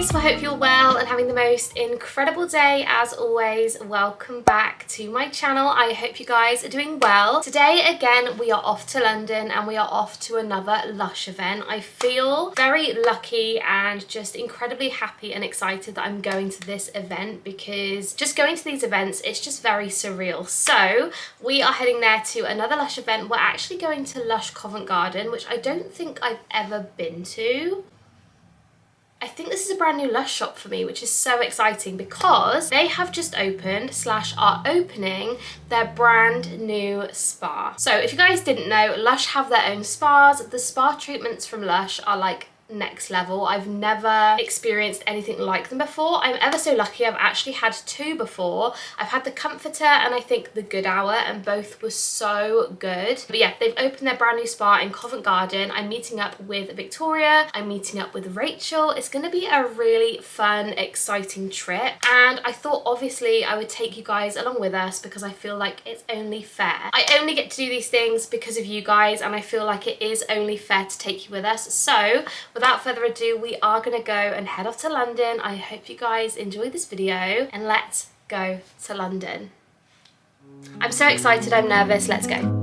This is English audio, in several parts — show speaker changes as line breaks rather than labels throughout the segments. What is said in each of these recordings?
guys, so I hope you're well and having the most incredible day. As always, welcome back to my channel. I hope you guys are doing well. Today again we are off to London and we are off to another Lush event. I feel very lucky and just incredibly happy and excited that I'm going to this event, because just going to these events, it's just very surreal. So we are heading there to another Lush event. We're actually going to Lush Covent Garden, which I don't think I've ever been to. I think this is a brand new Lush shop for me, which is so exciting because they have just opened / are opening their brand new spa. So if you guys didn't know, Lush have their own spas. The spa treatments from Lush are like next level. I've never experienced anything like them before. I'm ever so lucky. I've actually had two before. I've had the Comforter and I think the Good Hour, and both were so good. But yeah, they've opened their brand new spa in Covent Garden. I'm meeting up with Victoria. I'm meeting up with Rachel. It's going to be a really fun, exciting trip, and I thought obviously I would take you guys along with us because I feel like it's only fair. I only get to do these things because of you guys, and I feel like it is only fair to take you with us. So without further ado, we are going to go and head off to London. I hope you guys enjoy this video, and let's go to London. I'm so excited, I'm nervous, let's go.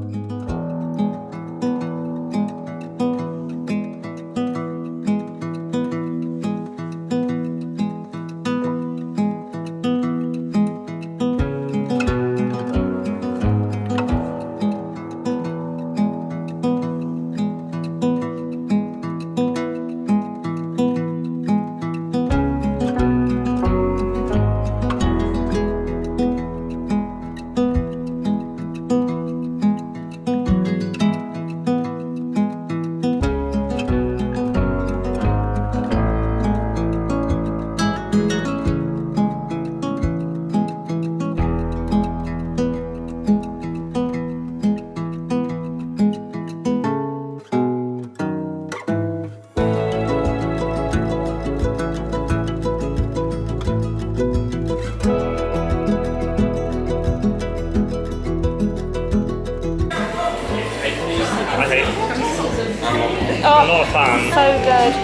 I'm not a fan.
So good.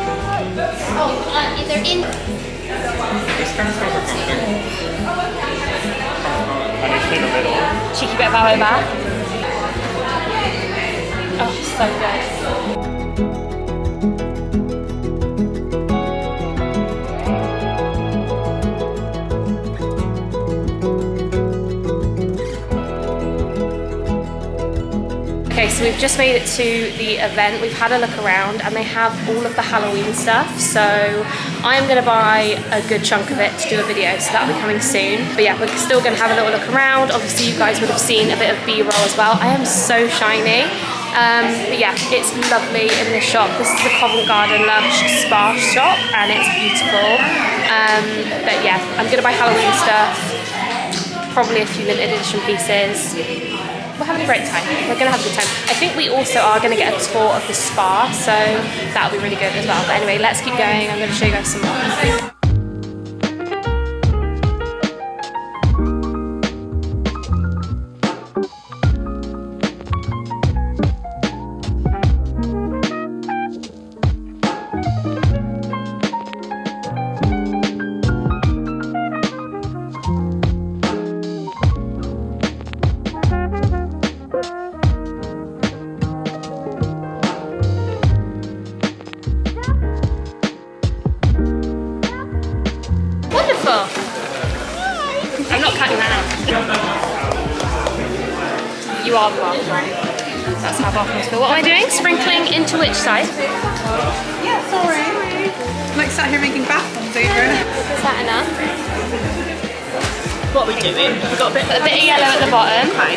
They're in.
I need to be in the middle.
Cheeky bit of aloe back. Oh, so good. Okay, so we've just made it to the event. We've had a look around and they have all of the Halloween stuff. So I'm gonna buy a good chunk of it to do a video, so that'll be coming soon. But yeah, we're still gonna have a little look around. Obviously you guys would have seen a bit of B-roll as well. I am so shiny. But yeah, it's lovely in this shop. This is the Covent Garden Lush Spa shop and it's beautiful. But yeah, I'm gonna buy Halloween stuff, probably a few limited edition pieces. We're having a great time. We're gonna have a good time. I think we also are gonna get a tour of the spa, so that'll be really good as well. But anyway, let's keep going. I'm gonna show you guys some more. I'm not cutting that out. You are the bathroom. That's how bathrooms feel. What am I doing? Sprinkling into which side?
Yeah, sorry. I'm like sat here making bath bombs over it.
Is that enough?
What are we doing? We've got
a bit of yellow at the bottom.
Hi.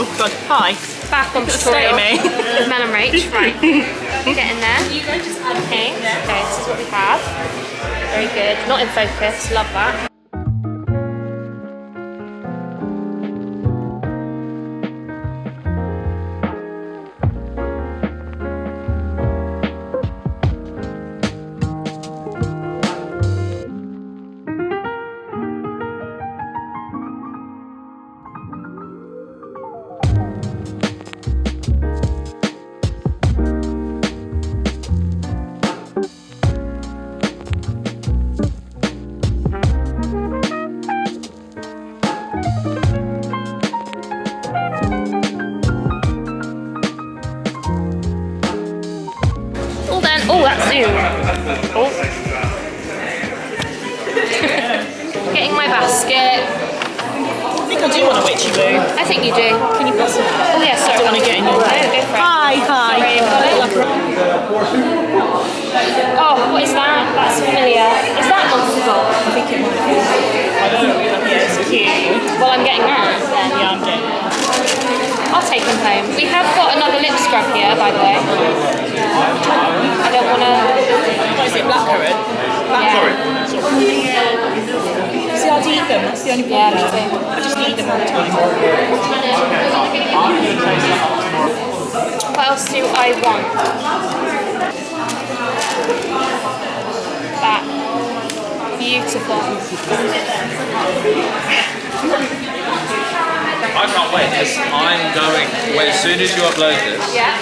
Oh god, hi.
Bath bomb tutorial with Mel and Rach. Right. Get in there. Okay. Okay, this is what we have. Very good. Not in focus. Love that.
do.
I think you do.
Can you pass it?
Oh yeah, sorry.
I don't want to get in your way.
No, go for it.
Hi.
Sorry, I've got it. Oh, what is that? That's familiar. Is that Monster Ball?
I think it might be. Yeah, it's cute.
Well, I'm getting that then.
Yeah, I'm getting it.
I'll take them home. We have got another lip scrub here, by the way. I don't want to...
What is it, blackcurrant?
Yeah.
See, I'd eat them. That's the only
Yeah,
problem.
me too.
I just eat them all the time.
What else do I want? That. Beautiful.
I can't wait because I'm going, well, as soon as you upload this,
Yeah.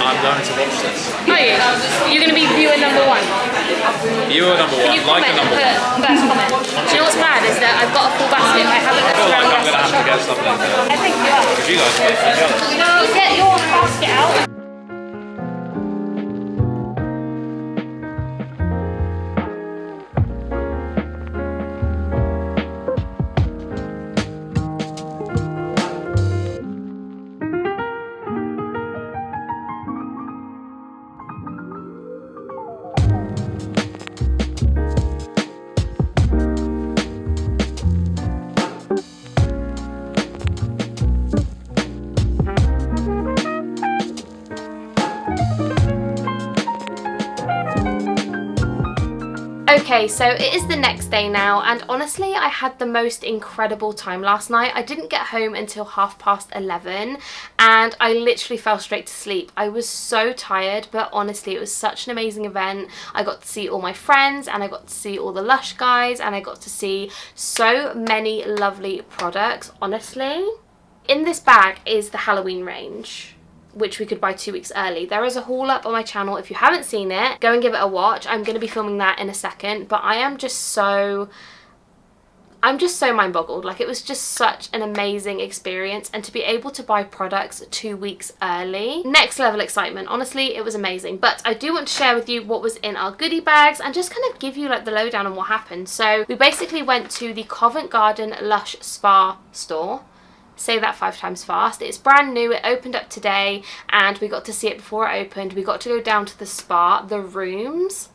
I'm going to watch this.
Are you? You're going to be viewer number 1.
You are number
Can
one,
you
like
comment
the number
and
one.
put first comment? Do you know what's mad is that I've got a full basket. I haven't
I
looked
feel like
around
I'm
the
going to
rest
have
of
to
the
get
shop.
something there.
I think you are.
Because you guys make me jealous.
No, get your basket out. Okay, so it is the next day now, and honestly I had the most incredible time last night. I didn't get home until 11:30 and I literally fell straight to sleep. I was so tired, but honestly it was such an amazing event. I got to see all my friends and I got to see all the Lush guys and I got to see so many lovely products, honestly. In this bag is the Halloween range, which we could buy 2 weeks early. There is a haul up on my channel. If you haven't seen it, go and give it a watch. I'm going to be filming that in a second, but I'm just so mind boggled. Like, it was just such an amazing experience, and to be able to buy products 2 weeks early, next level excitement. Honestly, it was amazing. But I do want to share with you what was in our goodie bags and just kind of give you like the lowdown on what happened. So we basically went to the Covent Garden Lush Spa store. Say that 5 times fast. It's brand new, it opened up today and we got to see it before it opened. We got to go down to the spa, the rooms.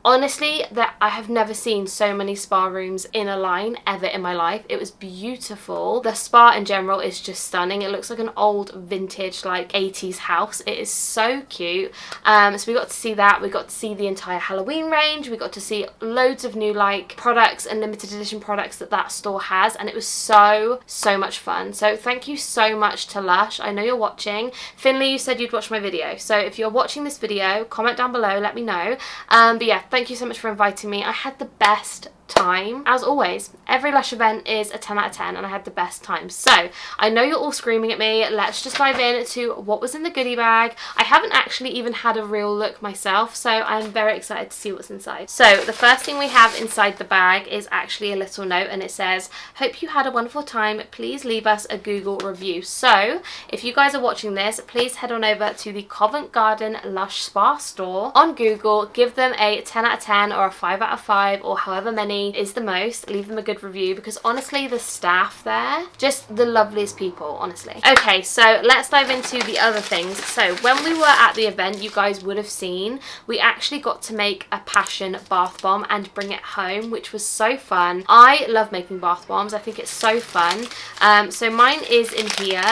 Honestly, that I have never seen so many spa rooms in a line ever in my life. It was beautiful. The spa in general is just stunning. It looks like an old vintage like 80s house. It is so cute. So we got to see that. We got to see the entire Halloween range. We got to see loads of new like products and limited edition products that store has, and it was so much fun. So thank you so much to Lush. I know you're watching. Finley, you said you'd watch my video, so if you're watching this video, comment down below, let me know. But yeah, thank you so much for inviting me. I had the best time, as always. Every Lush event is a 10 out of 10 and I had the best time. So I know you're all screaming at me. Let's just dive into what was in the goodie bag. I haven't actually even had a real look myself, so I'm very excited to see what's inside. So the first thing we have inside the bag is actually a little note, and it says, "Hope you had a wonderful time. Please leave us a Google review." So if you guys are watching this, please head on over to the Covent Garden Lush Spa store on Google, give them a 10 out of 10 or a 5 out of 5 or however many is the most. Leave them a good review, because honestly the staff there, just the loveliest people, honestly. Okay, so let's dive into the other things. So when we were at the event, you guys would have seen we actually got to make a passion bath bomb and bring it home, which was so fun. I love making bath bombs. I think it's so fun. So mine is in here.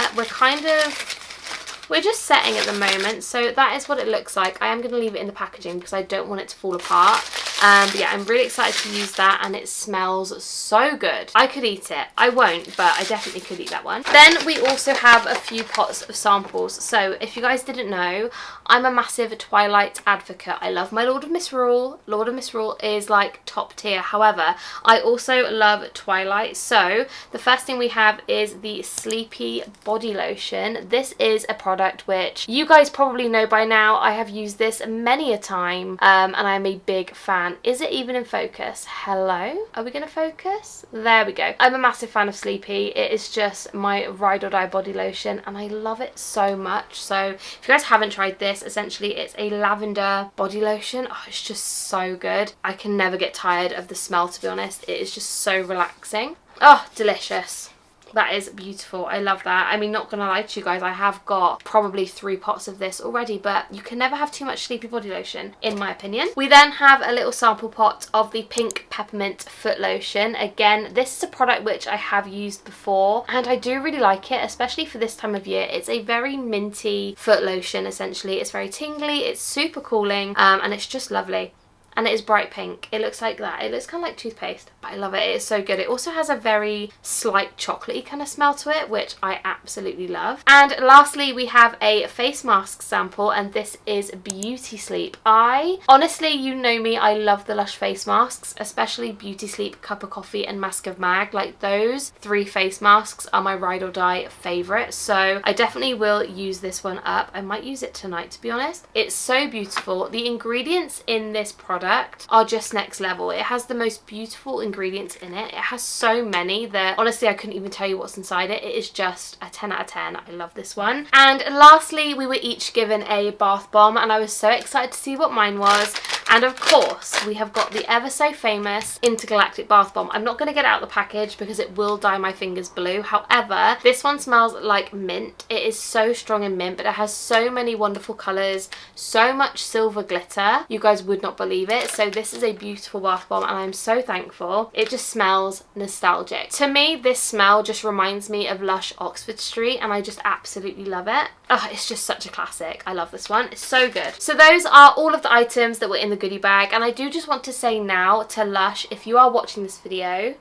We're just setting at the moment, so that is what it looks like. I am going to leave it in the packaging because I don't want it to fall apart. But yeah, I'm really excited to use that, and it smells so good. I could eat it. I won't, but I definitely could eat that one. Then we also have a few pots of samples. So if you guys didn't know, I'm a massive Twilight advocate. I love my Lord of Misrule. Lord of Misrule is like top tier. However, I also love Twilight. So the first thing we have is the Sleepy Body Lotion. This is a product which you guys probably know by now. I have used this many a time, and I'm a big fan. Is it even in focus? Hello? Are we going to focus? There we go. I'm a massive fan of Sleepy. It is just my ride or die body lotion, and I love it so much. So if you guys haven't tried this, essentially it's a lavender body lotion. Oh, it's just so good. I can never get tired of the smell, to be honest. It is just so relaxing. Oh, delicious. That is beautiful. I love that. I mean, not gonna lie to you guys, I have got probably 3 pots of this already, but you can never have too much sleepy body lotion, in my opinion. We then have a little sample pot of the pink peppermint foot lotion. Again, this is a product which I have used before, and I do really like it, especially for this time of year. It's a very minty foot lotion, essentially. It's very tingly, it's super cooling, and it's just lovely. And it is bright pink. It looks like that. It looks kind of like toothpaste, but I love it. It is so good. It also has a very slight chocolatey kind of smell to it, which I absolutely love. And lastly, we have a face mask sample, and this is Beauty Sleep. Honestly, you know me, I love the Lush face masks, especially Beauty Sleep, Cup of Coffee and Mask of Mag. Like, those 3 face masks are my ride or die favourite, so I definitely will use this one up. I might use it tonight, to be honest. It's so beautiful. The ingredients in this product are just next level. It has the most beautiful ingredients in it. It has so many that honestly I couldn't even tell you what's inside it. It is just a 10 out of 10. I love this one. And lastly, we were each given a bath bomb, and I was so excited to see what mine was. And of course, we have got the ever so famous Intergalactic Bath Bomb. I'm not going to get out the package because it will dye my fingers blue. However, this one smells like mint. It is so strong in mint, but it has so many wonderful colours, so much silver glitter. You guys would not believe it. So this is a beautiful bath bomb, and I'm so thankful. It just smells nostalgic. To me, this smell just reminds me of Lush Oxford Street, and I just absolutely love it. Oh, it's just such a classic. I love this one. It's so good. So those are all of the items that were in the goodie bag, and I do just want to say now to Lush, if you are watching this video,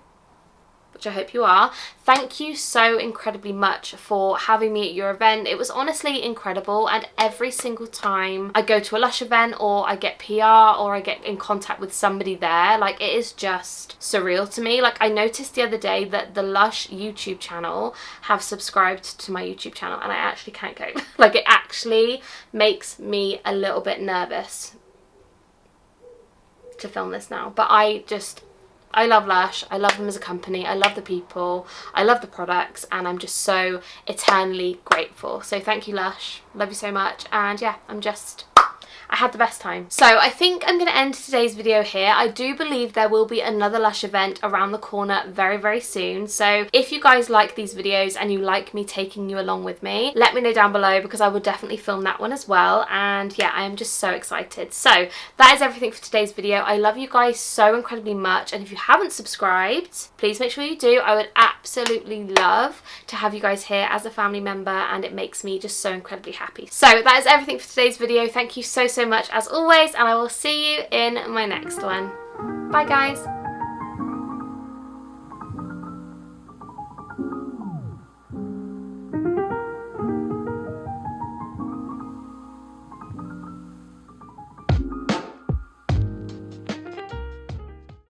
which I hope you are, thank you so incredibly much for having me at your event. It was honestly incredible, and every single time I go to a Lush event or I get PR or I get in contact with somebody there, like, it is just surreal to me. Like, I noticed the other day that the Lush YouTube channel have subscribed to my YouTube channel, and I actually can't go. Like, it actually makes me a little bit nervous to film this now, but I love Lush. I love them as a company. I love the people. I love the products, and I'm just so eternally grateful. So thank you, Lush. Love you so much. And yeah, I had the best time. So I think I'm going to end today's video here. I do believe there will be another Lush event around the corner very, very soon. So if you guys like these videos and you like me taking you along with me, let me know down below, because I will definitely film that one as well. And yeah, I am just so excited. So that is everything for today's video. I love you guys so incredibly much. And if you haven't subscribed, please make sure you do. I would absolutely love to have you guys here as a family member, and it makes me just so incredibly happy. So that is everything for today's video. Thank you so much as always, and I will see you in my next one. Bye guys.